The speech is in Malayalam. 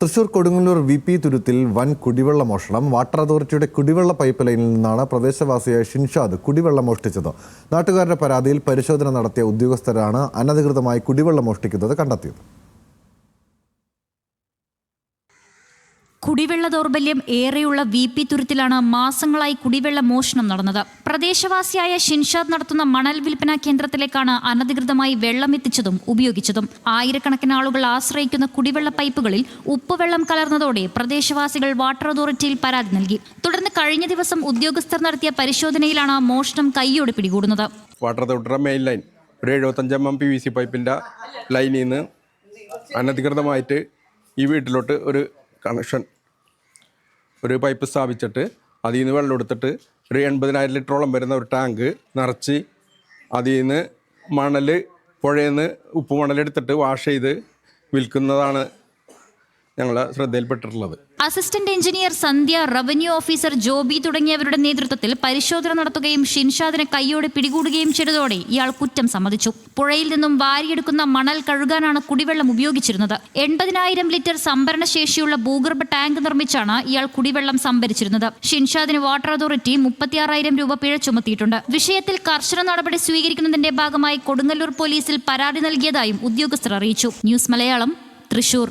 തൃശൂർ കൊടുങ്ങല്ലൂർ VP തുരുത്തിൽ വൻ കുടിവെള്ള മോഷണം. വാട്ടർ അതോറിറ്റിയുടെ കുടിവെള്ള പൈപ്പ് ലൈനിൽ നിന്നാണ് പ്രദേശവാസിയായ ഷിൻഷാദ് കുടിവെള്ളം മോഷ്ടിച്ചത്. നാട്ടുകാരുടെ പരാതിയിൽ പരിശോധന നടത്തിയ ഉദ്യോഗസ്ഥരാണ് അനധികൃതമായി കുടിവെള്ളം മോഷ്ടിക്കുന്നത് കണ്ടെത്തിയത്. കുടിവെള്ള ദൗർബല്യം ഏറെയുള്ള VP തുരുത്തിലാണ് മാസങ്ങളായി കുടിവെള്ള മോഷണം നടന്നത്. പ്രദേശവാസിയായ ഷിൻഷാദ് നടത്തുന്ന മണൽ വിൽപ്പന കേന്ദ്രത്തിലേക്കാണ് അനധികൃതമായി വെള്ളം എത്തിച്ചതും ഉപയോഗിച്ചതും. ആയിരക്കണക്കിന് ആളുകൾ ആശ്രയിക്കുന്ന കുടിവെള്ള പൈപ്പുകളിൽ ഉപ്പുവെള്ളം കലർന്നതോടെ പ്രദേശവാസികൾ വാട്ടർ അതോറിറ്റിയിൽ പരാതി നൽകി. തുടർന്ന് കഴിഞ്ഞ ദിവസം ഉദ്യോഗസ്ഥർ നടത്തിയ പരിശോധനയിലാണ് മോഷണം കൈയോടെ പിടികൂടുന്നത്. വാട്ടർ അതോറിറ്റിയുടെ മെയിൻ ലൈൻ ഒരു 75 mm PVC പൈപ്പിൻ്റെ ലൈനിൽ നിന്ന് അനധികൃതമായിട്ട് ഈ വീട്ടിലോട്ട് ഒരു കണക്ഷൻ ഒരു പൈപ്പ് സ്ഥാപിച്ചിട്ട് അതിൽ നിന്ന് വെള്ളം എടുത്തിട്ട് ഒരു 80,000 ലിറ്ററോളം വരുന്ന ഒരു ടാങ്ക് നിറച്ച് അതിൽ നിന്ന് മണൽ പുഴയിൽ നിന്ന് ഉപ്പ് മണലെടുത്തിട്ട് വാഷ് ചെയ്ത് വിൽക്കുന്നതാണ് ഞങ്ങളെ ശ്രദ്ധയിൽപ്പെട്ടിട്ടുള്ളത്. അസിസ്റ്റന്റ് എഞ്ചിനീയർ സന്ധ്യ, റവന്യൂ ഓഫീസർ ജോബി തുടങ്ങിയവരുടെ നേതൃത്വത്തിൽ പരിശോധന നടത്തുകയും ഷിൻഷാദിനെ കൈയോടെ പിടികൂടുകയും ചെയ്തതോടെ ഇയാൾ കുറ്റം സമ്മതിച്ചു. പുഴയിൽ നിന്നും വാരിയെടുക്കുന്ന മണൽ കഴുകാനാണ് കുടിവെള്ളം ഉപയോഗിച്ചിരുന്നത്. 80,000 ലിറ്റർ സംഭരണ ശേഷിയുള്ള ഭൂഗർഭ ടാങ്ക് നിർമ്മിച്ചാണ് ഇയാൾ കുടിവെള്ളം സംഭരിച്ചിരുന്നത്. ഷിൻഷാദിന് വാട്ടർ അതോറിറ്റി 36,000 രൂപ പിഴ ചുമത്തിയിട്ടുണ്ട്. വിഷയത്തിൽ കർശന നടപടി സ്വീകരിക്കുന്നതിന്റെ ഭാഗമായി കൊടുങ്ങല്ലൂർ പോലീസിൽ പരാതി നൽകിയതായും ഉദ്യോഗസ്ഥർ അറിയിച്ചു. ന്യൂസ് മലയാളം, തൃശൂർ.